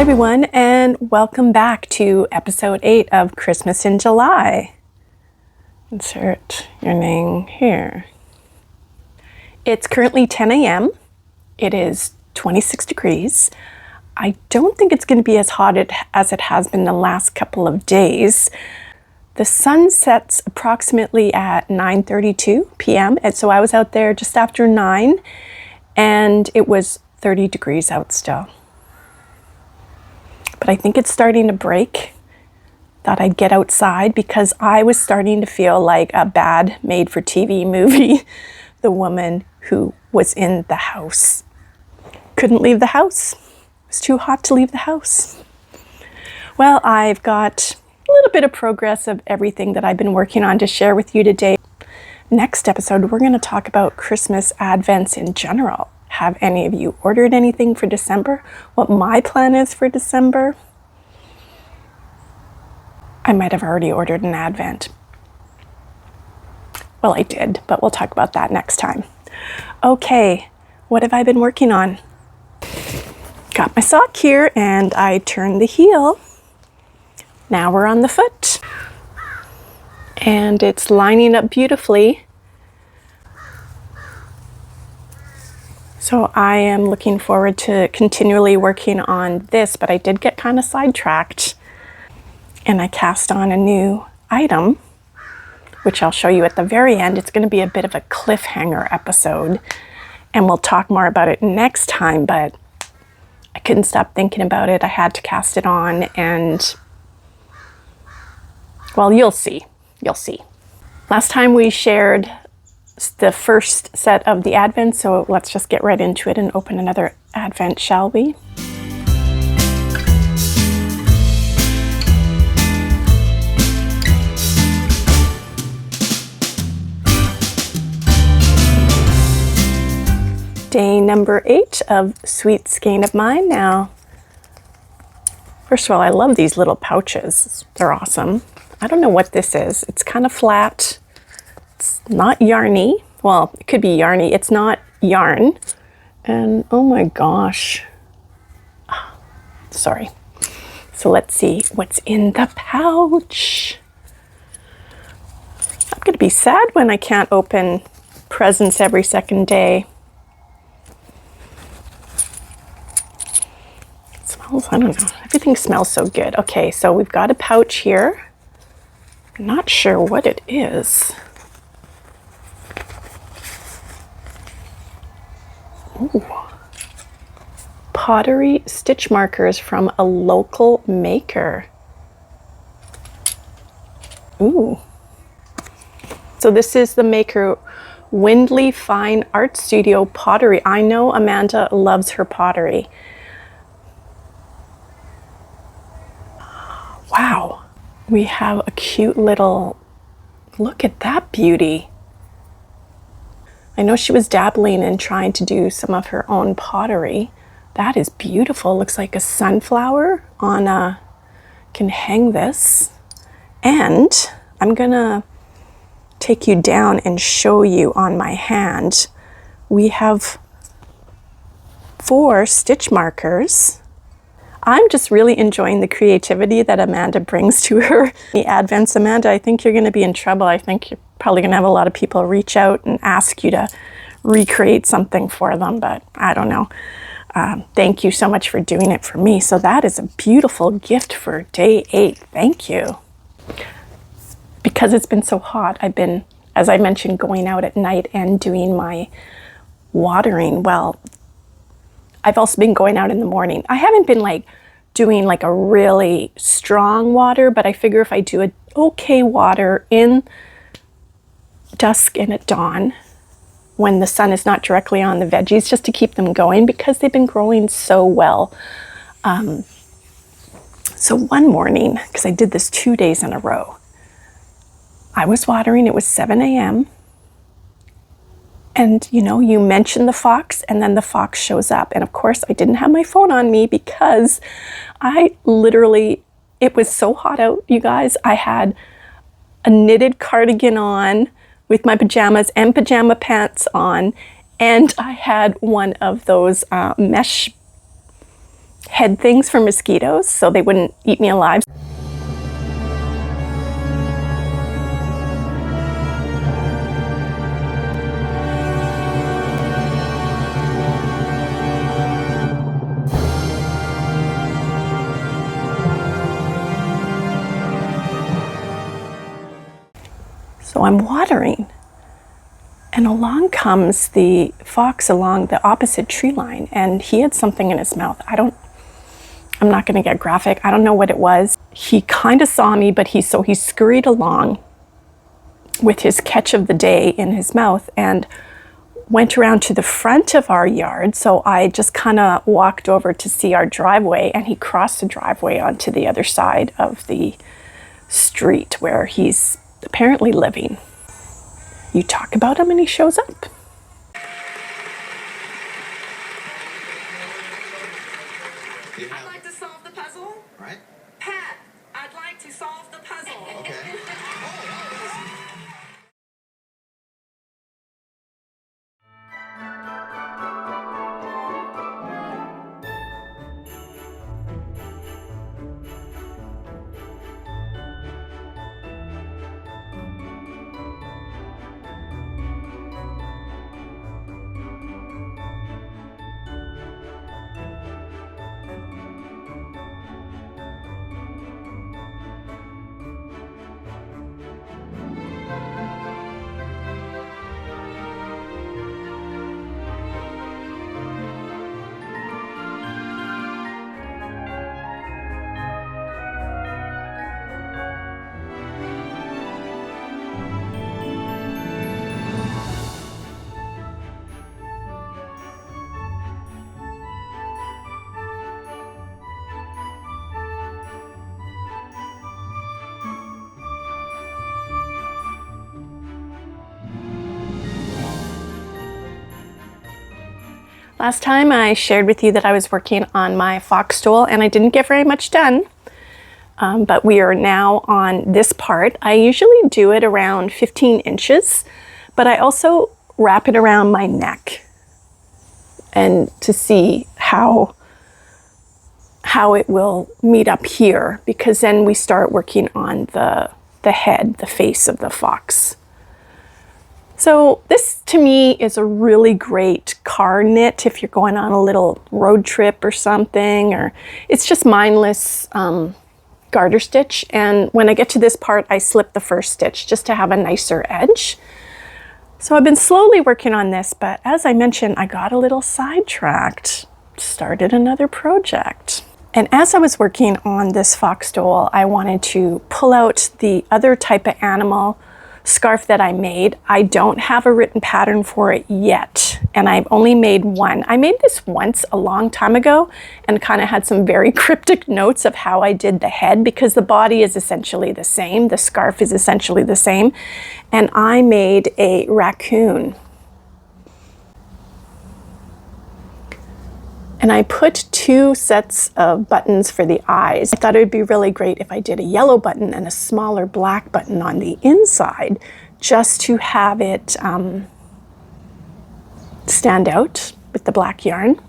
everyone, and welcome back to episode 8 of Christmas in July. Insert your name here. It's currently 10 a.m. It is 26 degrees. I don't think it's going to be as hot as it has been the last couple of days. The sun sets approximately at 9:32 p.m. and so I was out there just after 9 and it was 30 degrees out still. But I think it's starting to break. Thought I'd get outside because I was starting to feel like a bad made-for-TV movie. The woman who was in the house. Couldn't leave the house. It was too hot to leave the house. Well, I've got a little bit of progress of everything that I've been working on to share with you today. Next episode, we're going to talk about Christmas Advents in general. Have any of you ordered anything for December? What my plan is for December? I might have already ordered an Advent. Well, I did, but we'll talk about that next time. Okay, what have I been working on? Got my sock here and I turned the heel. Now we're on the foot. And it's lining up beautifully. So I am looking forward to continually working on this, but I did get kind of sidetracked and I cast on a new item, which I'll show you at the very end. It's going to be a bit of a cliffhanger episode and we'll talk more about it next time, but I couldn't stop thinking about it. I had to cast it on and, well, you'll see. You'll see. Last time we shared the first set of the Advent, so let's just get right into it and open another Advent, shall we? Day number 8 of Sweet Skein of mine. Now, first of all, I love these little pouches. They're awesome. I don't know what this is. It's kind of flat. It's not yarny. Well, it could be yarny. It's not yarn. And oh my gosh. Sorry. So let's see what's in the pouch. I'm going to be sad when I can't open presents every second day. It smells, I don't know. Everything smells so good. Okay, so we've got a pouch here. I'm not sure what it is. Ooh. Pottery stitch markers from a local maker. Ooh. So this is the maker Windylea Fine Art Studio Pottery. I know Amanda loves her pottery. Wow. We have a cute little, look at that beauty. I know she was dabbling in trying to do some of her own pottery. That is beautiful. Looks like a sunflower on a, can hang this. And I'm gonna take you down and show you on my hand. We have 4 stitch markers. I'm just really enjoying the creativity that Amanda brings to her. The Advents, Amanda, I think you're going to be in trouble. I think you're probably going to have a lot of people reach out and ask you to recreate something for them, but I don't know. Thank you so much for doing it for me. So that is a beautiful gift for day 8. Thank you. Because it's been so hot, I've been, as I mentioned, going out at night and doing my watering. Well, I've also been going out in the morning. I haven't been like doing like a really strong water, but I figure if I do a okay water in dusk and at dawn, when the sun is not directly on the veggies, just to keep them going because they've been growing so well. So one morning, because I did this 2 days in a row, I was watering, it was 7 a.m. And you know, you mention the fox and then the fox shows up. And of course I didn't have my phone on me because I literally, it was so hot out, you guys. I had a knitted cardigan on with my pajamas and pajama pants on. And I had one of those mesh head things for mosquitoes so they wouldn't eat me alive. So I'm watering, and along comes the fox along the opposite tree line, and he had something in his mouth. I'm not going to get graphic. I don't know what it was. He kind of saw me, but he scurried along with his catch of the day in his mouth and went around to the front of our yard. So I just kind of walked over to see our driveway, and he crossed the driveway onto the other side of the street where he's apparently living. You talk about him and he shows up. I'd like to solve the puzzle. Right. Pat, I'd like to solve the puzzle. Okay. Last time I shared with you that I was working on my fox stole and I didn't get very much done, but we are now on this part. I usually do it around 15 inches, but I also wrap it around my neck and to see how it will meet up here, because then we start working on the head, the face of the fox. So this to me is a really great car knit if you're going on a little road trip or something, or it's just mindless garter stitch. And when I get to this part, I slip the first stitch just to have a nicer edge. So I've been slowly working on this, but as I mentioned, I got a little sidetracked, started another project. And as I was working on this fox stole, I wanted to pull out the other type of animal scarf that I made. I don't have a written pattern for it yet, and I've only made one. I made this once a long time ago and kind of had some very cryptic notes of how I did the head, because the body is essentially the same, the scarf is essentially the same, and I made a raccoon. And I put 2 sets of buttons for the eyes. I thought it would be really great if I did a yellow button and a smaller black button on the inside, just to have it stand out with the black yarn.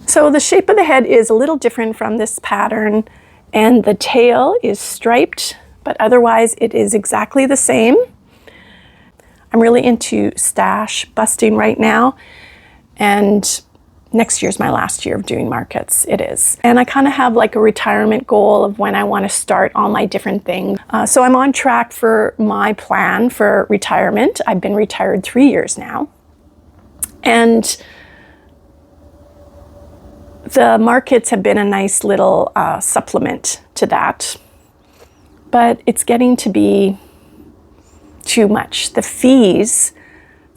So the shape of the head is a little different from this pattern, and the tail is striped, but otherwise it is exactly the same. I'm really into stash busting right now, and next year's my last year of doing markets. It is. And I kind of have like a retirement goal of when I want to start all my different things. So I'm on track for my plan for retirement. I've been retired 3 years now. And the markets have been a nice little supplement to that. But it's getting to be too much. The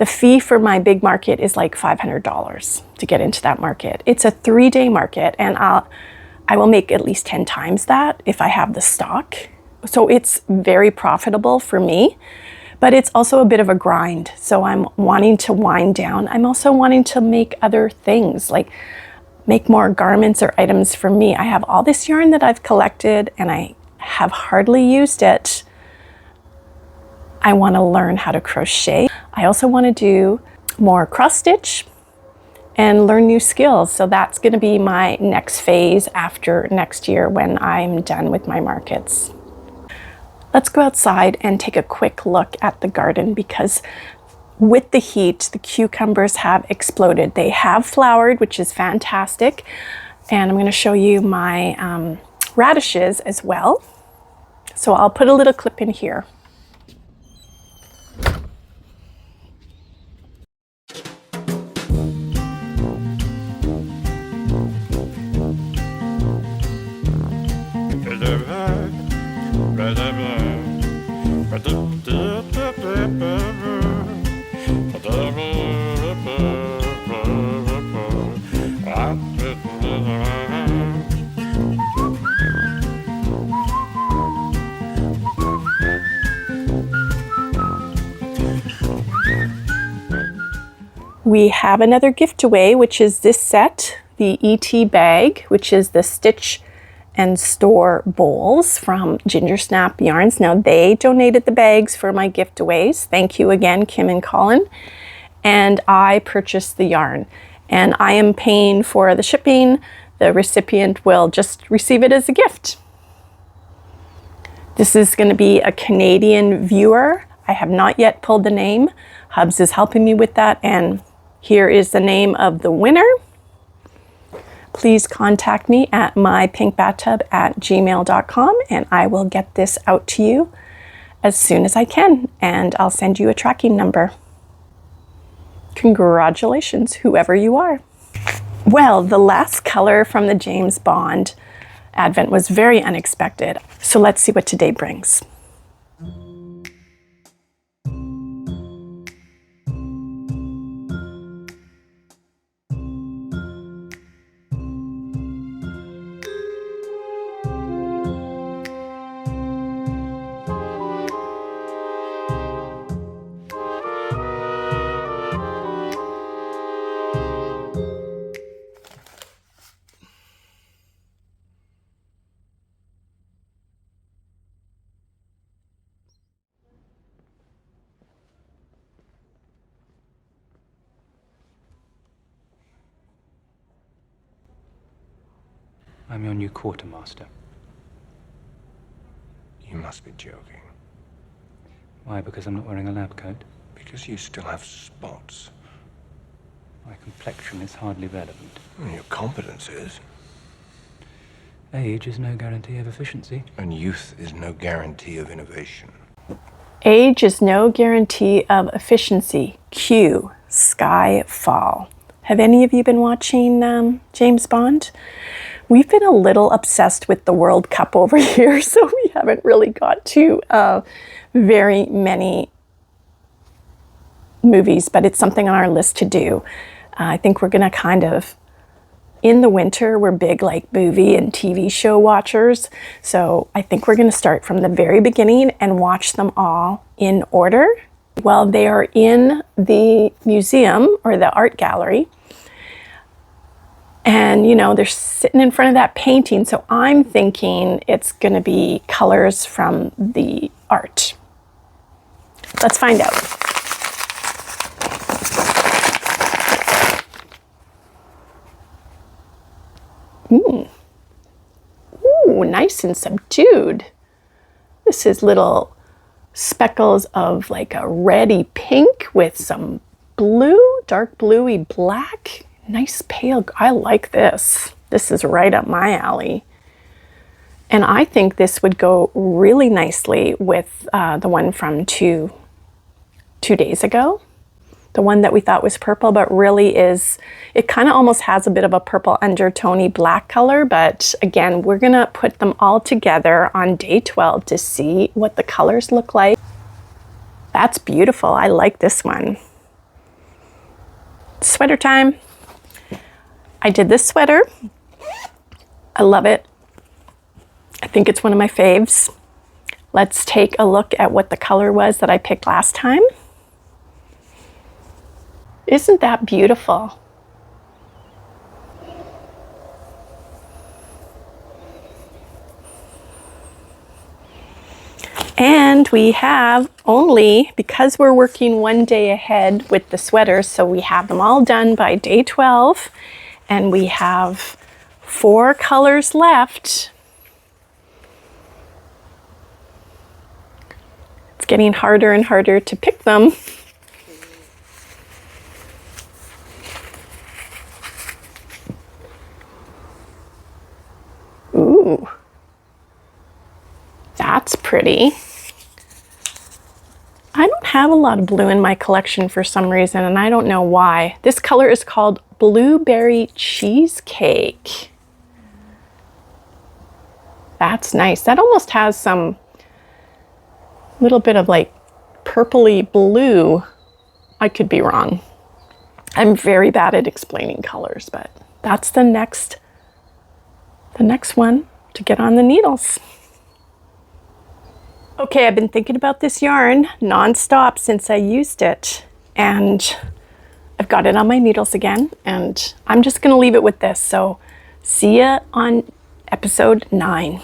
fee for my big market is like $500 to get into that market. It's a 3-day market, and I will make at least 10 times that if I have the stock. So it's very profitable for me, but it's also a bit of a grind. So I'm wanting to wind down. I'm also wanting to make other things, like make more garments or items for me. I have all this yarn that I've collected and I have hardly used it. I want to learn how to crochet. I also want to do more cross stitch and learn new skills. So that's going to be my next phase after next year when I'm done with my markets. Let's go outside and take a quick look at the garden, because with the heat, the cucumbers have exploded. They have flowered, which is fantastic. And I'm going to show you my radishes as well. So I'll put a little clip in here. We have another gift away, which is this set, the ET bag, which is the Stitch and Store bowls from Gingersnap Yarns. Now, they donated the bags for my giveaways. Thank you again, Kim and Colin. And I purchased the yarn, and I am paying for the shipping. The recipient will just receive it as a gift. This is going to be a Canadian viewer. I have not yet pulled the name. Hubs is helping me with that, and here is the name of the winner. Please contact me at mypinkbathtub@gmail.com, and I will get this out to you as soon as I can, and I'll send you a tracking number. Congratulations, whoever you are. Well, the last color from the James Bond Advent was very unexpected, so let's see what today brings. I'm your new quartermaster. You must be joking. Why, because I'm not wearing a lab coat? Because you still have spots. My complexion is hardly relevant. Well, your competence is. Age is no guarantee of efficiency. And youth is no guarantee of innovation. Age is no guarantee of efficiency. Cue Skyfall. Have any of you been watching James Bond? We've been a little obsessed with the World Cup over here, so we haven't really got to very many movies, but it's something on our list to do. I think we're going to kind of, in the winter, we're big like movie and TV show watchers, so I think we're going to start from the very beginning and watch them all in order. Well, they are in the museum or the art gallery. And, you know, they're sitting in front of that painting, so I'm thinking it's going to be colors from the art. Let's find out. Ooh, nice and subdued. This is little speckles of like a reddy pink with some blue, dark bluey black. Nice pale, I like this. This is right up my alley. And I think this would go really nicely with the one from two days ago. The one that we thought was purple, but really is, it kind of almost has a bit of a purple undertony black color, but again, we're gonna put them all together on day 12 to see what the colors look like. That's beautiful, I like this one. Sweater time. I did this sweater. I love it. I think it's one of my faves. Let's take a look at what the color was that I picked last time. Isn't that beautiful? And And we have only, because we're working one day ahead with the sweaters, so we have them all done by day 12, and we have 4 colors left. It's getting harder and harder to pick them. Ooh, that's pretty. I don't have a lot of blue in my collection for some reason, and I don't know why. This color is called Blueberry Cheesecake. That's nice. That almost has some little bit of like purpley blue. I could be wrong. I'm very bad at explaining colors, but that's the next one to get on the needles. Okay, I've been thinking about this yarn non-stop since I used it, and I've got it on my needles again, and I'm just gonna leave it with this. So see ya on episode 9.